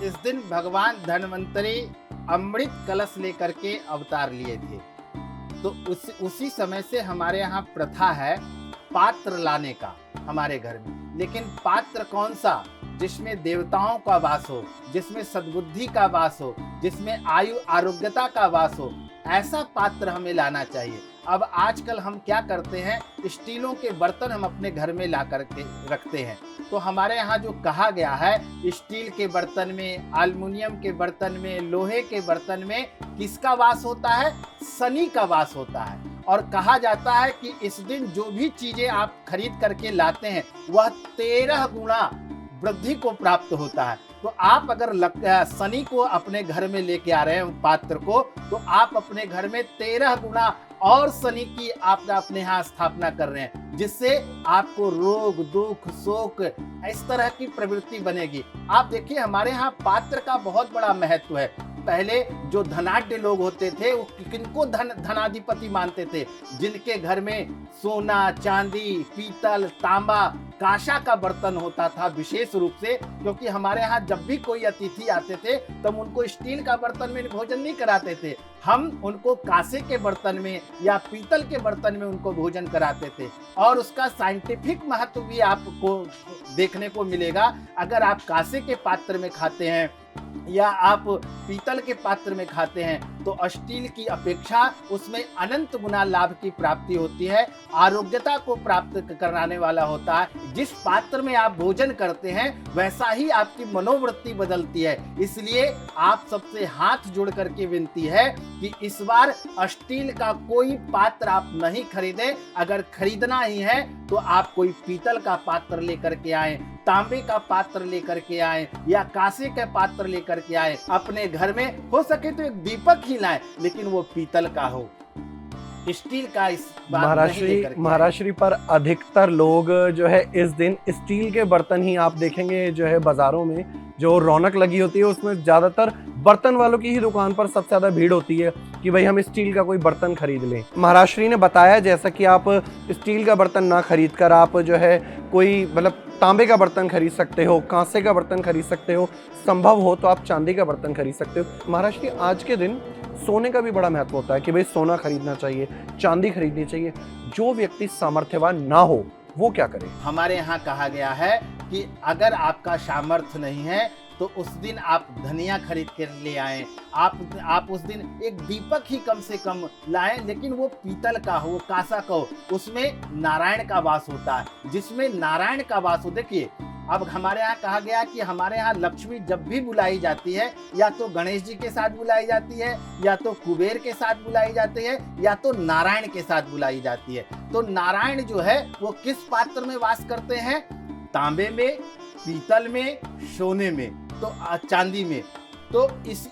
इस दिन भगवान धन्वंतरी अमृत कलश लेकर के अवतार लिए थे। तो उसी समय से हमारे यहाँ प्रथा है पात्र लाने का हमारे घर में। लेकिन पात्र कौन सा? जिसमें देवताओं का वास हो, जिसमें सद्बुद्धि का वास हो, जिसमें आयु आरोग्यता का वास हो, ऐसा पात्र हमें लाना चाहिए। अब आजकल हम क्या करते हैं, स्टीलों के बर्तन हम अपने घर में ला करके रखते हैं। तो हमारे यहाँ जो कहा गया है, स्टील के बर्तन में, एल्युमिनियम के बर्तन में, लोहे के बर्तन में किसका वास होता है? शनि का वास होता है। और कहा जाता है कि इस दिन जो भी चीजें आप खरीद करके लाते हैं वह 13 गुना वृद्धि को प्राप्त होता है। तो आप अगर शनि को अपने घर में लेके आ रहे हैं पात्र को, तो आप अपने घर में 13 गुना और शनि की आप अपने यहाँ स्थापना कर रहे हैं, जिससे आपको रोग दुख शोक इस तरह की प्रवृत्ति बनेगी। आप देखिए हमारे यहाँ पात्र का बहुत बड़ा महत्व है। पहले जो धनाढ्य लोग होते थे वो किनको धनाधिपति मानते थे? जिनके घर में सोना चांदी पीतल तांबा कांसा का बर्तन होता था विशेष रूप से। क्योंकि हमारे यहाँ जब भी कोई अतिथि आते थे तब उनको स्टील का बर्तन में भोजन नहीं कराते थे, हम उनको कांसे के बर्तन में या पीतल के बर्तन में उनको भोजन कराते थे। और उसका साइंटिफिक महत्व भी आपको देखने को मिलेगा। अगर आप कांसे के पात्र में खाते हैं या आप पीतल के पात्र में खाते हैं तो स्टील की अपेक्षा उसमें अनंत गुना लाभ की प्राप्ति होती है, आरोग्यता को प्राप्त कराने वाला होता है। जिस पात्र में आप भोजन करते हैं वैसा ही आपकी मनोवृत्ति बदलती है। इसलिए आप सबसे हाथ जोड़ करके विनती है कि इस बार स्टील का कोई पात्र आप नहीं खरीदें। अगर खरीदना ही है तो आप कोई पीतल का पात्र लेकर के आए, तांबे का पात्र लेकर के आए या कांसे का पात्र लेकर के आए। अपने घर में हो सके तो एक दीपक ही लाएं, लेकिन वो पीतल का हो, स्टील का इस बार नहीं लेकर के आए। महाराष्ट्री पर अधिकतर लोग जो है इस दिन स्टील के बर्तन ही आप देखेंगे जो है बाजारों में जो रौनक लगी होती है उसमें ज्यादातर बर्तन वालों की ही दुकान पर सबसे ज्यादा भीड़ होती है कि भाई हम स्टील का कोई बर्तन खरीद लें। महाराष्ट्री ने बताया जैसा कि आप स्टील का बर्तन ना खरीद कर आप जो है कोई मतलब तांबे का बर्तन खरीद सकते हो, कांसे का बर्तन खरीद सकते हो, संभव हो तो आप चांदी का बर्तन खरीद सकते हो। महाराष्ट्री आज के दिन सोने का भी बड़ा महत्व होता है कि भाई सोना खरीदना चाहिए, चांदी खरीदनी चाहिए। जो व्यक्ति सामर्थ्यवान ना हो वो क्या करे? हमारे यहाँ कहा गया है कि अगर आपका सामर्थ्य नहीं है तो उस दिन आप धनिया खरीद कर ले आएं। आप उस दिन एक दीपक ही कम से कम लाएं, लेकिन वो पीतल का हो, वो कांसा का हो, उसमें नारायण का वास होता है। जिसमें नारायण का वास हो, देखिए अब हमारे यहाँ कहा गया कि हमारे यहाँ लक्ष्मी जब भी बुलाई जाती है या तो गणेश जी के साथ बुलाई जाती है, या तो कुबेर के साथ बुलाई जाती है, या तो नारायण के साथ बुलाई जाती है। तो नारायण जो है वो किस पात्र में वास करते हैं? तांबे में, पीतल में, सोने में, तो चांदी में। तो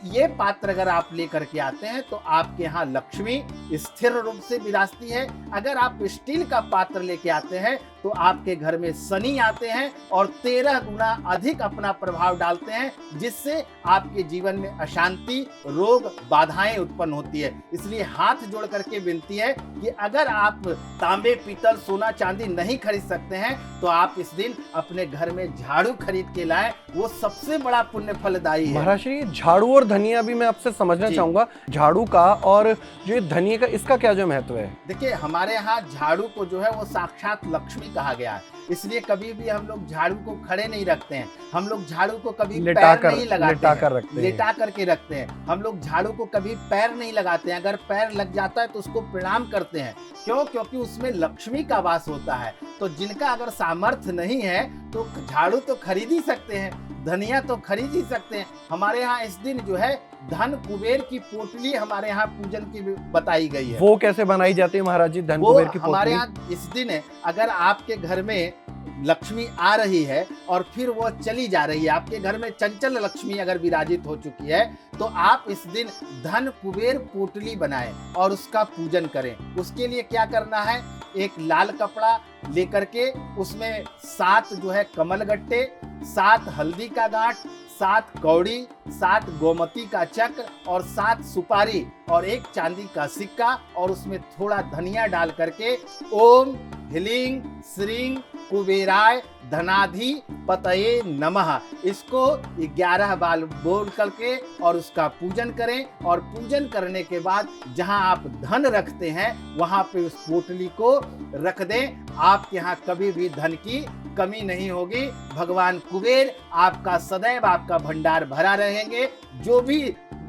ये पात्र अगर आप लेकर के आते हैं तो आपके यहाँ लक्ष्मी स्थिर रूप से विराजती है। अगर आप स्टील का पात्र लेके आते हैं तो आपके घर में शनि आते हैं और 13 गुना अधिक अपना प्रभाव डालते हैं, जिससे आपके जीवन में अशांति रोग बाधाएं उत्पन्न होती है। इसलिए हाथ जोड़ करके विनती है कि अगर आप तांबे पीतल सोना चांदी नहीं खरीद सकते हैं तो आप इस दिन अपने घर में झाड़ू खरीद के लाएं, वो सबसे बड़ा पुण्य फलदायी है। महाराष्ट्री झाड़ू और धनिया भी मैं आपसे समझना चाहूंगा, झाड़ू का और जो धनिया का इसका क्या जो महत्व है? देखिए हमारे यहाँ झाड़ू को जो है वो साक्षात लक्ष्मी कहा गया है। इसलिए कभी भी हम लोग झाड़ू को खड़े नहीं रखते हैं, हम लोग झाड़ू को कभी पैर नहीं लगाते, लेटा करके रखते हैं। हम लोग झाड़ू को कभी पैर नहीं लगाते हैं, अगर पैर लग जाता है तो उसको प्रणाम करते हैं। क्यों? क्योंकि उसमें लक्ष्मी का वास होता है। तो जिनका अगर सामर्थ्य नहीं है तो झाड़ू तो खरीद ही सकते हैं, धनिया तो खरीद ही सकते हैं। हमारे यहाँ इस दिन जो है धन कुबेर की पोटली हमारे यहाँ पूजन की बताई गई है। वो कैसे बनाई जाती है महाराज जी, धन कुबेर की पोटली? हमारे यहाँ इस दिन है, अगर आपके घर में लक्ष्मी आ रही है और फिर वो चली जा रही है, आपके घर में चंचल लक्ष्मी अगर विराजित हो चुकी है, तो आप इस दिन धन कुबेर पोटली बनाएं और उसका पूजन करें। उसके लिए क्या करना है, एक लाल कपड़ा लेकर के उसमें 7 जो है कमल गट्टे, 7 हल्दी का गांठ, 7 कौड़ी, 7 गोमती का चक्र और 7 सुपारी और 1 चांदी का सिक्का और उसमें थोड़ा धनिया डाल करके ओम ह्रीं श्रीं कुबेराय धनाधि पतये नमः। इसको 11 बार बोल करके और उसका पूजन करें, और पूजन करने के बाद जहां आप धन रखते हैं वहां पे उस पोटली को रख दें। आपके यहाँ कभी भी धन की कमी नहीं होगी। भगवान कुबेर आपका सदैव आपका भंडार भरा रहेंगे। जो भी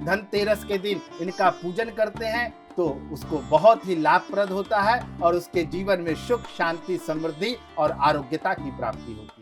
धनतेरस के दिन इनका पूजन करते हैं तो उसको बहुत ही लाभप्रद होता है और उसके जीवन में सुख, शांति, समृद्धि और आरोग्यता की प्राप्ति होती है।